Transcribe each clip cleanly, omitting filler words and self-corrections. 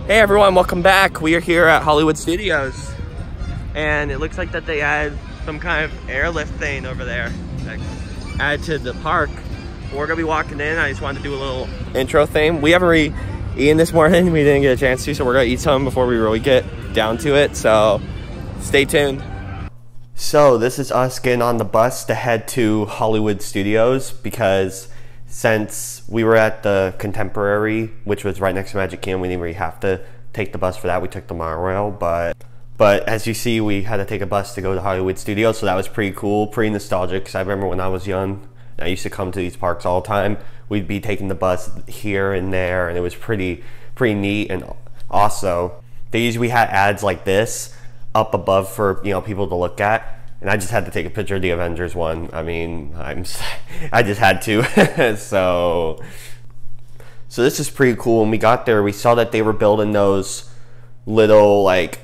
Hey everyone, welcome back. We are here at Hollywood Studios, and it looks like that they had some kind of airlift thing over there that added to the park. We're gonna be walking in. I just wanted to do a little intro thing. We haven't really eaten this morning. We didn't get a chance to, so we're gonna eat some before we really get down to it. So stay tuned. So this is us getting on the bus to head to Hollywood Studios, because since we were at the Contemporary, which was right next to Magic Kingdom, we didn't really have to take the bus for that. We took the monorail, but as you see, we had to take a bus to go to Hollywood Studios, so that was pretty cool, pretty nostalgic, because I remember when I was young, I used to come to these parks all the time. We'd be taking the bus here and there, and it was pretty neat. And also, we had ads like this up above for, you know, people to look at. And I just had to take a picture of the Avengers one. I mean, I just had to. so this is pretty cool. When we got there, we saw that they were building those little like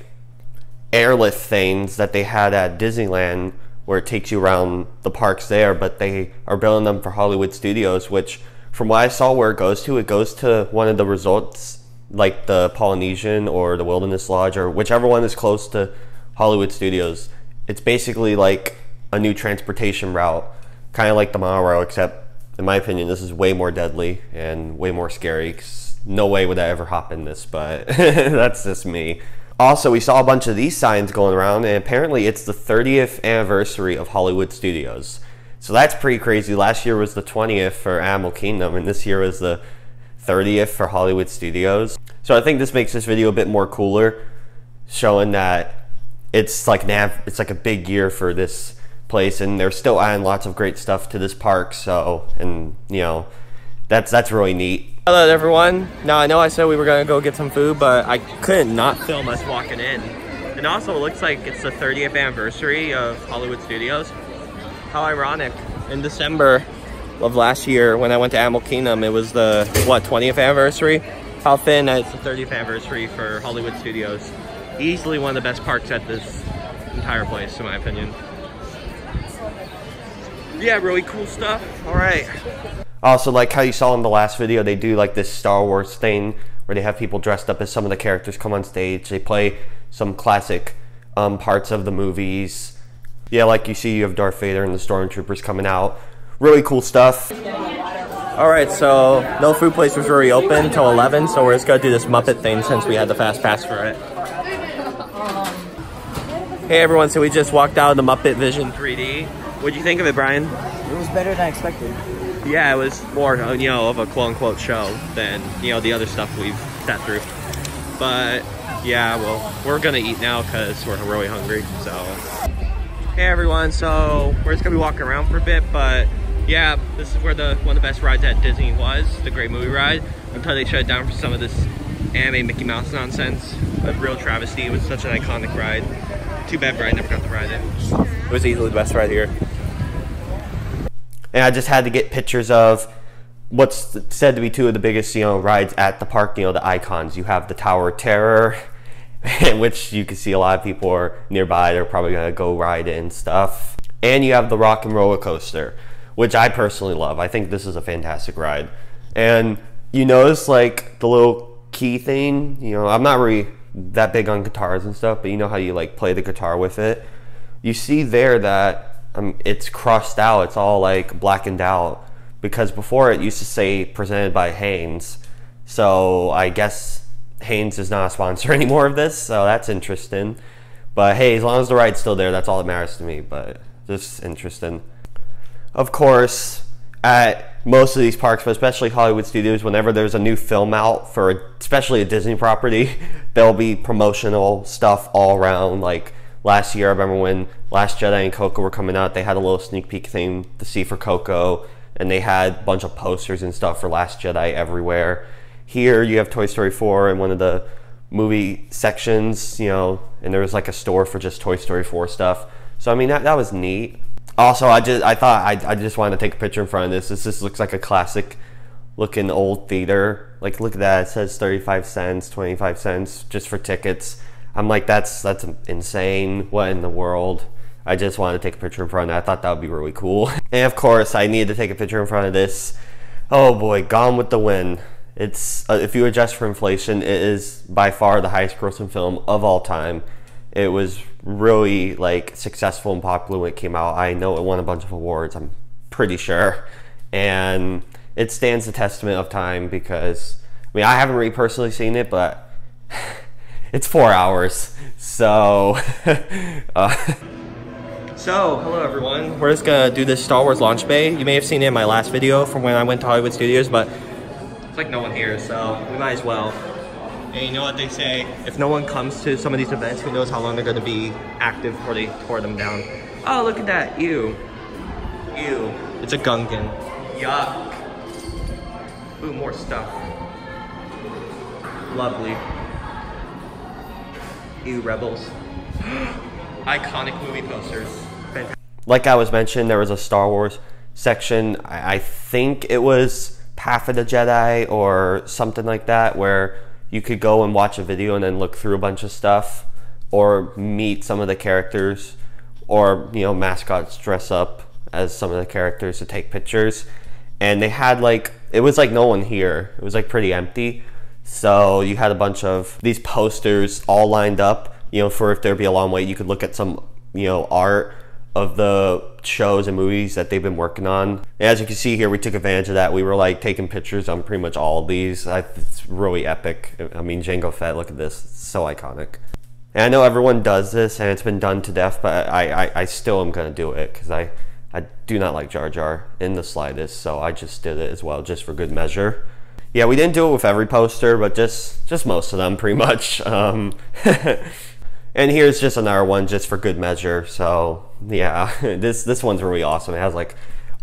airlift things that they had at Disneyland, where it takes you around the parks there, but they are building them for Hollywood Studios, which from what I saw where it goes to one of the resorts, like the Polynesian or the Wilderness Lodge, or whichever one is close to Hollywood Studios. It's basically like a new transportation route, kind of like the monorail, except in my opinion, this is way more deadly and way more scary, 'cause no way would I ever hop in this, but that's just me. Also, we saw a bunch of these signs going around, and apparently it's the 30th anniversary of Hollywood Studios. So that's pretty crazy. Last year was the 20th for Animal Kingdom, and this year was the 30th for Hollywood Studios. So I think this makes this video a bit more cooler, showing that it's like a big year for this place, and they're still adding lots of great stuff to this park. So, and you know, that's really neat. Hello everyone. Now I know I said we were gonna go get some food, but I couldn't not film us walking in. And also, it looks like it's the 30th anniversary of Hollywood Studios. How ironic! In December of last year, when I went to Animal Kingdom, it was the 20th anniversary. How thin that it's the 30th anniversary for Hollywood Studios. Easily one of the best parks at this entire place, in my opinion. Yeah, really cool stuff. All right. Also, like how you saw in the last video, they do like this Star Wars thing where they have people dressed up as some of the characters come on stage. They play some classic parts of the movies. Yeah, like you see, you have Darth Vader and the Stormtroopers coming out. Really cool stuff. All right, so no food place was really open till 11, so we're just gonna do this Muppet thing since we had the fast pass for it. Hey everyone, so we just walked out of the Muppet Vision 3D. What'd you think of it, Brian? It was better than I expected. Yeah, it was more, you know, of a quote-unquote show than, you know, the other stuff we've sat through. But yeah, well, we're gonna eat now because we're really hungry, so. Hey everyone, so we're just gonna be walking around for a bit, but yeah, this is where one of the best rides at Disney was, the Great Movie Ride, until they shut it down for some of this anime Mickey Mouse nonsense. A real travesty. It was such an iconic ride. Too bad Brian never got to ride it. It was easily the best ride here. And I just had to get pictures of what's said to be two of the biggest, you know, rides at the park, you know, the icons. You have the Tower of Terror, which you can see a lot of people are nearby. They're probably going to go ride it and stuff. And you have the Rock and Roller Coaster, which I personally love. I think this is a fantastic ride. And you notice like the little key thing, you know, I'm not really that big on guitars and stuff, but you know how you like play the guitar with it. You see there that it's crossed out, it's all like blackened out, because before it used to say presented by Haynes. So I guess Haynes is not a sponsor anymore of this, so that's interesting. But hey, as long as the ride's still there, that's all that matters to me. But just interesting. Of course, at most of these parks, but especially Hollywood Studios, whenever there's a new film out for especially a Disney property, there'll be promotional stuff all around. Like last year, I remember when Last Jedi and Coco were coming out, they had a little sneak peek thing to see for Coco, and they had a bunch of posters and stuff for Last Jedi everywhere. Here you have Toy Story 4 in one of the movie sections, you know, and there was like a store for just Toy Story 4 stuff. So I mean, that was neat. Also, I just wanted to take a picture in front of this. This just looks like a classic looking old theater. Like, look at that. It says 35 cents, 25 cents just for tickets. I'm like, that's insane. What in the world? I just wanted to take a picture in front of it. I thought that would be really cool. And of course, I needed to take a picture in front of this. Oh boy, Gone with the Wind. It's if you adjust for inflation, it is by far the highest grossing film of all time. It was really like successful and popular when it came out. I know it won a bunch of awards, I'm pretty sure, and it stands the testament of time because I mean I haven't really personally seen it, but it's 4 hours, so So, hello everyone. We're just gonna do this Star Wars launch bay. You may have seen it in my last video from when I went to Hollywood Studios, but it's like no one here, so we might as well. And you know what they say, if no one comes to some of these events, who knows how long they're gonna be active before they tore them down. Oh, look at that, ew. Ew, it's a Gungan. Yuck. Ooh, more stuff. Lovely. Ew, Rebels. Iconic movie posters. Fantastic. Like I was mentioning, there was a Star Wars section. I think it was Path of the Jedi or something like that, where you could go and watch a video and then look through a bunch of stuff, or meet some of the characters, or you know, mascots dress up as some of the characters to take pictures. And they had like, it was like no one here. It was like pretty empty. So you had a bunch of these posters all lined up, you know, for if there'd be a long wait, you could look at some, you know, art of the shows and movies that they've been working on. And as you can see here, we took advantage of that. We were like taking pictures on pretty much all of these. It's really epic. I mean, Jango Fett, look at this, it's so iconic. And I know everyone does this and it's been done to death, but I still am gonna do it because I do not like Jar Jar in the slightest, so I just did it as well, just for good measure. Yeah, we didn't do it with every poster, but just most of them pretty much. And here's just another one just for good measure. So yeah, this one's really awesome. It has like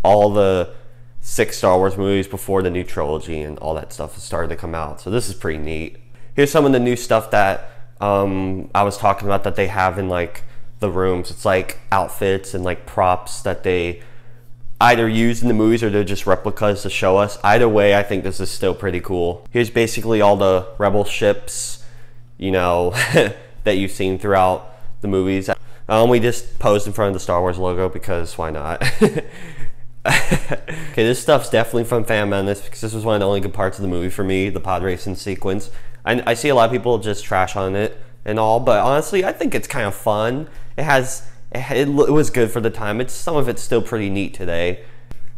all the 6 Star Wars movies before the new trilogy and all that stuff has started to come out. So this is pretty neat. Here's some of the new stuff that I was talking about that they have in like the rooms. It's like outfits and like props that they either use in the movies or they're just replicas to show us. Either way, I think this is still pretty cool. Here's basically all the Rebel ships, you know, that you've seen throughout the movies. We just posed in front of the Star Wars logo because why not? Okay, this stuff's definitely from Phantom Menace because this was one of the only good parts of the movie for me, the pod racing sequence. I see a lot of people just trash on it and all, but honestly, I think it's kind of fun. It was good for the time. Some of it's still pretty neat today.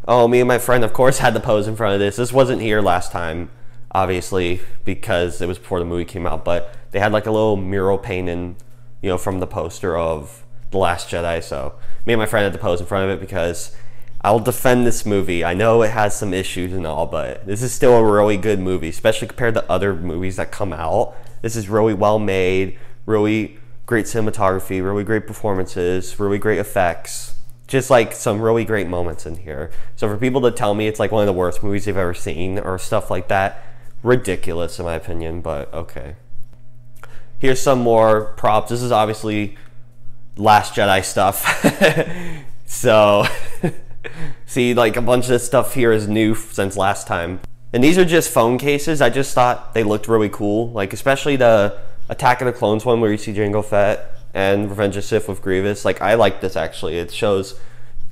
Oh, me and my friend, of course, had to pose in front of this. This wasn't here last time, obviously, because it was before the movie came out, but they had like a little mural painting, you know, from the poster of The Last Jedi. So me and my friend had to pose in front of it because I'll defend this movie. I know it has some issues and all, but this is still a really good movie, especially compared to other movies that come out. This is really well made, really great cinematography, really great performances, really great effects. Just like some really great moments in here. So for people to tell me it's like one of the worst movies they've ever seen or stuff like that, ridiculous in my opinion, but okay. Here's some more props. This is obviously Last Jedi stuff. So, see, like a bunch of this stuff here is new since last time. And these are just phone cases. I just thought they looked really cool. Like especially the Attack of the Clones one where you see Jango Fett and Revenge of Sith with Grievous. Like I like this actually. It shows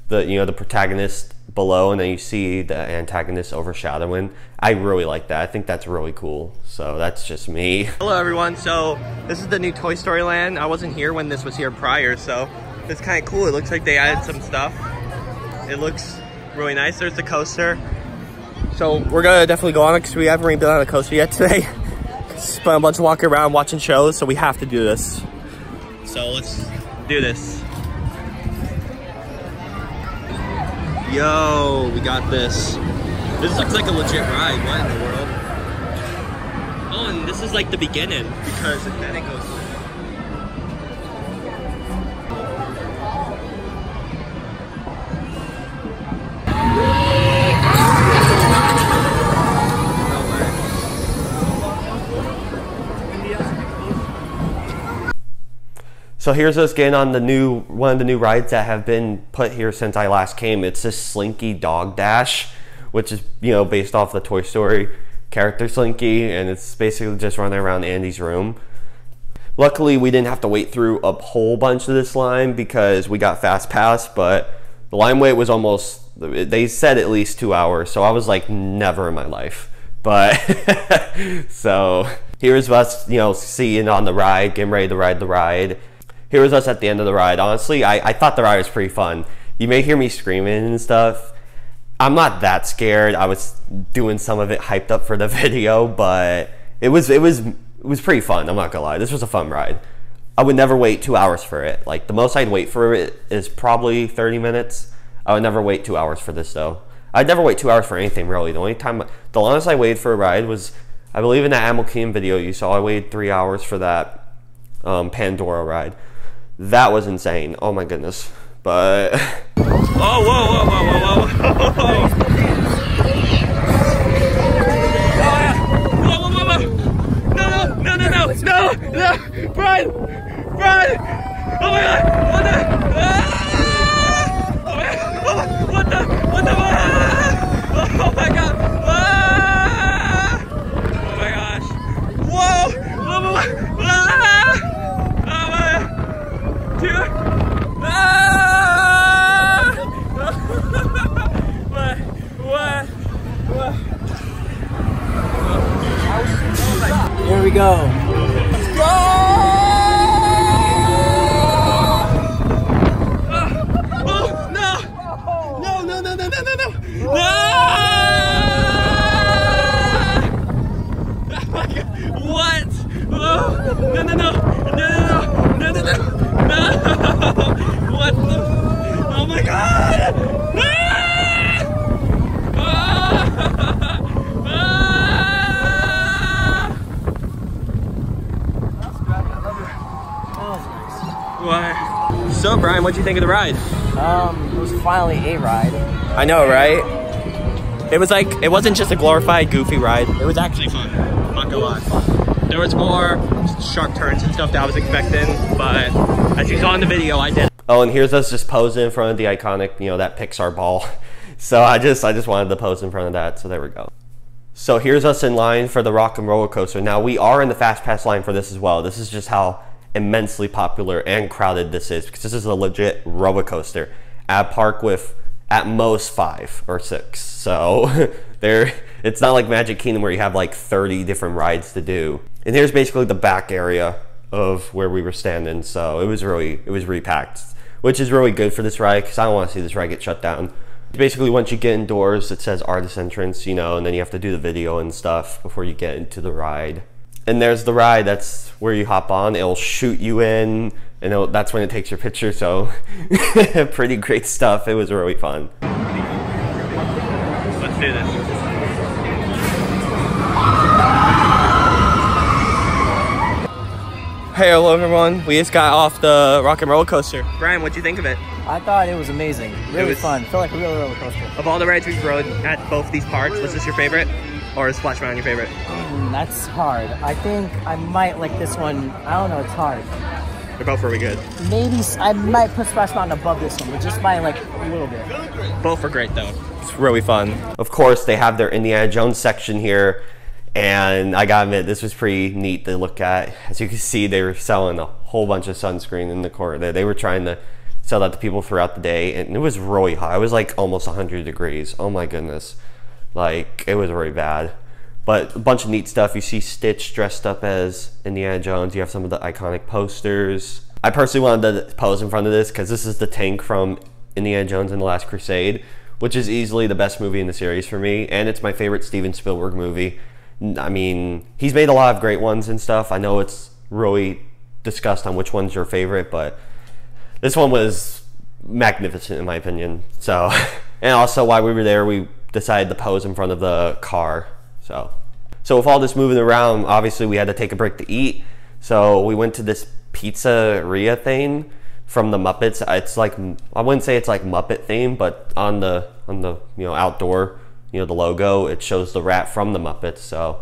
the, you know, the protagonist below and then you see the antagonist overshadowing. I really like that. I think that's really cool. So that's just me. Hello everyone. So this is the new Toy Story Land. I wasn't here when this was here prior, so it's kind of cool. It looks like they added some stuff. It looks really nice. There's the coaster. So we're gonna definitely go on it because we haven't really been on a coaster yet today. Spent a bunch of walking around watching shows, so we have to do this. So let's do this. Yo, we got this. This looks like a legit ride. What in the world? Oh, and this is like the beginning because then it goes. So here's us getting on one of the new rides that have been put here since I last came. It's this Slinky Dog Dash, which is, you know, based off the Toy Story character Slinky, and it's basically just running around Andy's room. Luckily, we didn't have to wait through a whole bunch of this line because we got Fast Pass, but the line wait was almost, they said at least 2 hours, so I was like, never in my life. But so here's us, you know, seeing on the ride, getting ready to ride the ride. Here was us at the end of the ride. Honestly, I thought the ride was pretty fun. You may hear me screaming and stuff. I'm not that scared. I was doing some of it hyped up for the video, but it was pretty fun. I'm not gonna lie. This was a fun ride. I would never wait 2 hours for it. Like, the most I'd wait for it is probably 30 minutes. I would never wait 2 hours for this though. I'd never wait 2 hours for anything really. The longest I waited for a ride was, I believe in that Animal Kingdom video you saw, I waited 3 hours for that Pandora ride. That was insane. Oh my goodness. But oh, whoa, whoa, whoa, whoa, whoa, whoa. No, Brian! Oh my god! What the? Oh my god! What the? Oh my god! Oh my gosh! Whoa! Oh my! Dude! What? Here we go. So Brian, what'd you think of the ride? It was finally a ride. I know, right? It was like, it wasn't just a glorified goofy ride. It was actually fun, not gonna lie. There was more sharp turns and stuff that I was expecting, but as you saw in the video, I did. Oh, and here's us just posing in front of the iconic, you know, that Pixar ball. So I just wanted to pose in front of that, so there we go. So here's us in line for the Rock and Roller Coaster. Now we are in the Fast Pass line for this as well. This is just how immensely popular and crowded this is, because this is a legit roller coaster at a park with at most 5 or 6. So it's not like Magic Kingdom where you have like 30 different rides to do. And here's basically the back area of where we were standing. So it was repacked, which is really good for this ride, because I don't want to see this ride get shut down. Basically, once you get indoors, it says artist entrance, you know, and then you have to do the video and stuff before you get into the ride. And there's the ride, that's where you hop on, it'll shoot you in, and that's when it takes your picture, so pretty great stuff. It was really fun. Let's do this. Hey, hello everyone. We just got off the Rock and Roller Coaster. Brian, what'd you think of it? I thought it was amazing. Really fun. Felt like a real roller coaster. Of all the rides we've rode at both these parks, was this your favorite? Or is Splash Mountain your favorite? That's hard. I think I might like this one. I don't know, it's hard. They're both really good. Maybe I might put Splash Mountain above this one, but just by like a little bit. Both are great though. It's really fun. Of course, they have their Indiana Jones section here, and I gotta admit, this was pretty neat to look at. As you can see, they were selling a whole bunch of sunscreen in the corner there. They were trying to sell that to people throughout the day, and it was really hot. It was like almost 100 degrees. Oh my goodness. Like, it was really bad. But a bunch of neat stuff. You see Stitch dressed up as Indiana Jones. You have some of the iconic posters. I personally wanted to pose in front of this because this is the tank from Indiana Jones and the Last Crusade, which is easily the best movie in the series for me, and it's my favorite Steven Spielberg movie. I mean, he's made a lot of great ones and stuff. I know it's really discussed on which one's your favorite, but this one was magnificent in my opinion. So, and also while we were there, we decided to pose in front of the car. So with all this moving around, obviously we had to take a break to eat. So we went to this pizzeria thing from the Muppets. It's like, I wouldn't say it's like Muppet theme, but on the you know, outdoor, you know, the logo, it shows the rat from the Muppets. So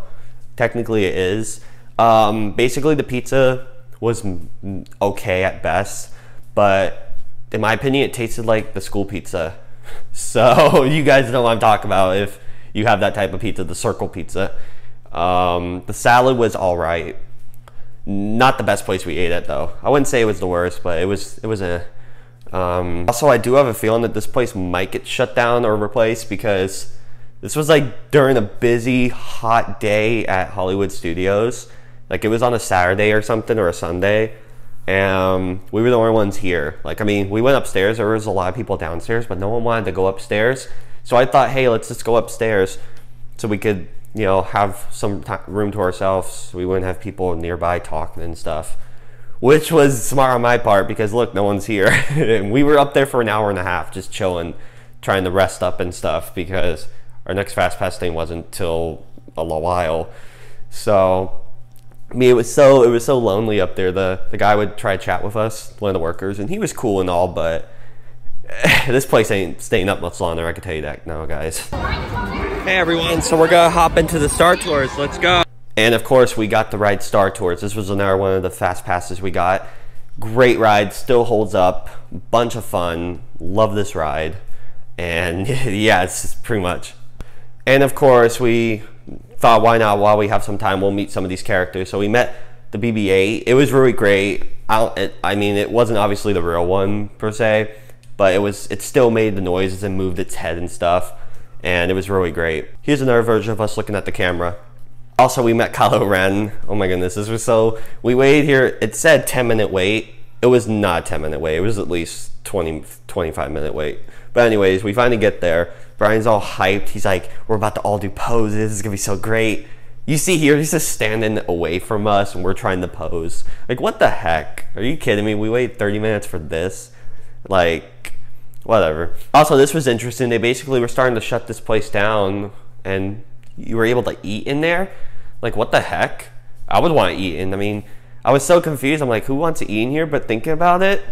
technically it is. Basically the pizza was okay at best, but in my opinion, it tasted like the school pizza. So you guys know what I'm talking about if you have that type of pizza, the circle pizza. The salad was all right. Not the best place we ate at though. I wouldn't say it was the worst, but it was a. Also, I do have a feeling that this place might get shut down or replaced because This was like during a busy, hot day at Hollywood Studios. Like it was on a Saturday or something, or a Sunday. And we were the only ones here. Like, I mean, we went upstairs. There was a lot of people downstairs, but no one wanted to go upstairs. So I thought, hey, let's just go upstairs so we could, you know, have some room to ourselves. So we wouldn't have people nearby talking and stuff. Which was smart on my part because look, no one's here. And we were up there for an hour and a half just chilling, trying to rest up and stuff because our next Fast Pass thing wasn't till a while. So I mean, it was so lonely up there. The guy would try to chat with us, one of the workers, and he was cool and all, but this place ain't staying up much longer, I can tell you that now, guys. Hey everyone, so we're gonna hop into the Star Tours. Let's go. And of course, we got to ride Star Tours. This was another one of the Fast Passes we got. Great ride, still holds up, bunch of fun. Love this ride. And yeah, it's just pretty much. And of course, we thought, why not, while we have some time, we'll meet some of these characters. So we met the BB-8. It was really great. I mean, it wasn't obviously the real one per se, but it still made the noises and moved its head and stuff, and it was really great. Here's another version of us looking at the camera. Also, we met Kylo Ren. Oh my goodness, this was so... We waited here. It said 10-minute wait. It was not a 10-minute wait. It was at least 25-minute wait. But anyways, we finally get there. Brian's all hyped. He's like, we're about to all do poses. It's gonna be so great. You see here, he's just standing away from us and we're trying to pose. Like, what the heck? Are you kidding me? We waited 30 minutes for this? Like, whatever. Also, this was interesting. They basically were starting to shut this place down and you were able to eat in there. Like, what the heck? I would want to eat in. I mean, I was so confused. I'm like, who wants to eat in here? But thinking about it,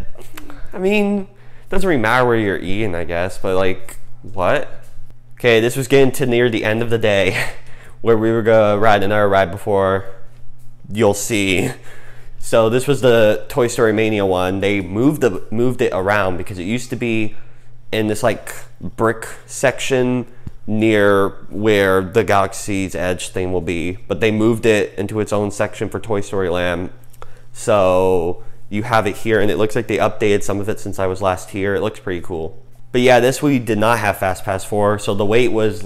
I mean, it doesn't really matter where you're eating, I guess. But like, what? Okay, this was getting to near the end of the day where we were gonna ride another ride before you'll see. So this was the Toy Story Mania one. They moved it around because it used to be in this like brick section near where the Galaxy's Edge thing will be, but they moved it into its own section for Toy Story Land. So you have it here, and it looks like they updated some of it since I was last here. It looks pretty cool. But yeah, this we did not have Fast Pass for, so the wait was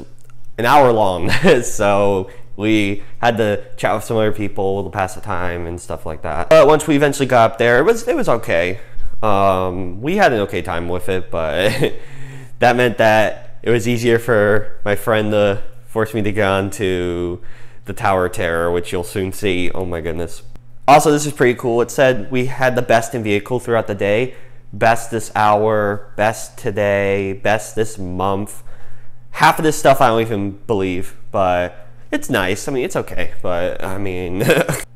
an hour long. So we had to chat with some other people to pass the time and stuff like that. But once we eventually got up there, it was okay. We had an okay time with it, but that meant that it was easier for my friend to force me to get on to the Tower of Terror, which you'll soon see. Oh my goodness. Also, this is pretty cool. It said we had the best in vehicle throughout the day. Best this hour, best today, best this month. Half of this stuff I don't even believe, but it's nice. I mean, it's okay, but I mean...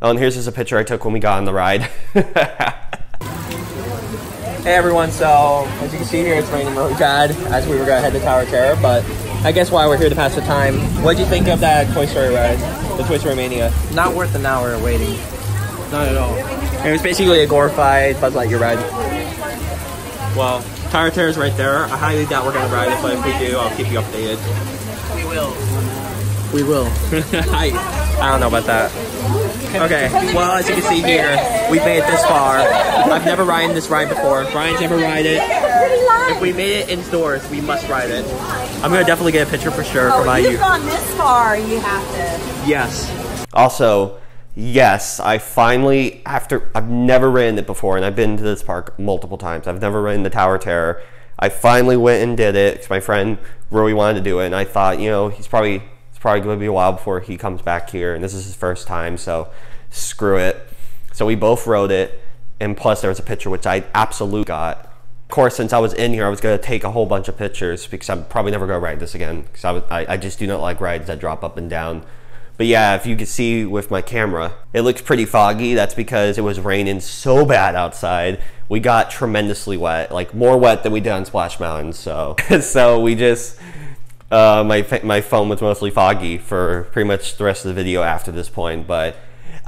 Oh, and here's just a picture I took when we got on the ride. Hey everyone, so as you can see here, it's raining really bad as we were going to head to Tower of Terror, but I guess while we're here to pass the time, what did you think of that Toy Story ride, the Toy Story Mania? Not worth an hour of waiting. Not at all. It was basically a glorified Buzz Lightyear ride. Well, Tower of Terror is right there. I highly doubt we're going to ride it, but if we do, I'll keep you updated. We will. We will. I don't know about that. Okay, well, as you can see here, we've made it this far. I've never ridden this ride before. Brian's never ride it. If we made it indoors, we must ride it. I'm going to definitely get a picture for sure for my you've gone this far, you have to. Yes. Also, yes, I finally, I've never ridden it before, and I've been to this park multiple times. I've never ridden the Tower of Terror. I finally went and did it because my friend really wanted to do it, and I thought, you know, it's probably going to be a while before he comes back here, and this is his first time, so screw it. So we both rode it, and plus there was a picture which I absolutely got. Of course, since I was in here, I was going to take a whole bunch of pictures because I'm probably never going to ride this again because I just do not like rides that drop up and down. But yeah, if you can see with my camera, it looks pretty foggy. That's because it was raining so bad outside. We got tremendously wet, like more wet than we did on Splash Mountain. So, so we just, my phone was mostly foggy for pretty much the rest of the video after this point. But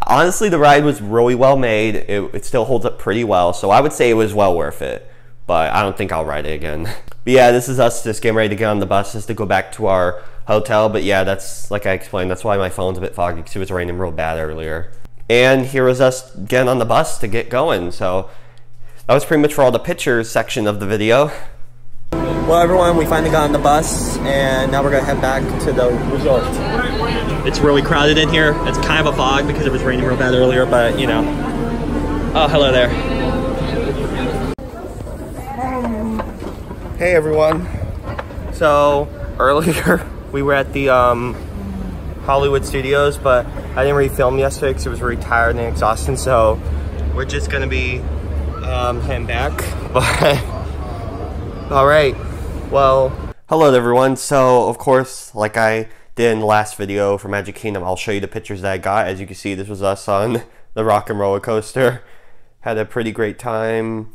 honestly, the ride was really well made. It still holds up pretty well. So I would say it was well worth it. But I don't think I'll ride it again. But yeah, this is us just getting ready to get on the buses to go back to our hotel. But yeah, that's like I explained, that's why my phone's a bit foggy because it was raining real bad earlier. And here was us getting on the bus to get going. So that was pretty much for all the pictures section of the video. Well, everyone, we finally got on the bus, and now we're gonna head back to the resort. It's really crowded in here. It's kind of a fog because it was raining real bad earlier, but you know. Oh, hello there. Hey, everyone. So earlier we were at the Hollywood Studios, but I didn't really film yesterday because it was really tired and exhausting. So we're just gonna be heading back. But all right. Well, hello everyone. So of course, like I did in the last video for Magic Kingdom, I'll show you the pictures that I got. As you can see, this was us on the Rock and Roller Coaster. Had a pretty great time.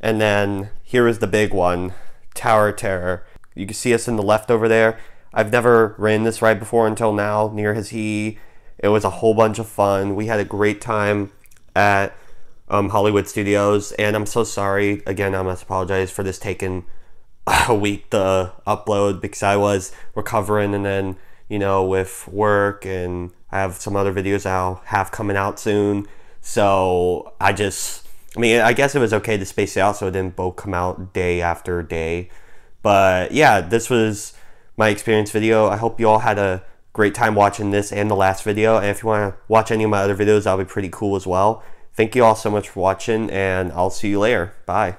And then here is the big one, Tower of Terror. You can see us in the left over there. I've never ridden this ride before until now, near his he. It was a whole bunch of fun. We had a great time at Hollywood Studios, and I'm so sorry. Again, I must apologize for this taking a week to upload because I was recovering, and then, you know, with work, and I have some other videos I'll have coming out soon. So I mean, I guess it was okay to space it out so it didn't both come out day after day. But yeah, this was my experience video. I hope you all had a great time watching this and the last video. And if you want to watch any of my other videos, that'll be pretty cool as well. Thank you all so much for watching, and I'll see you later. Bye.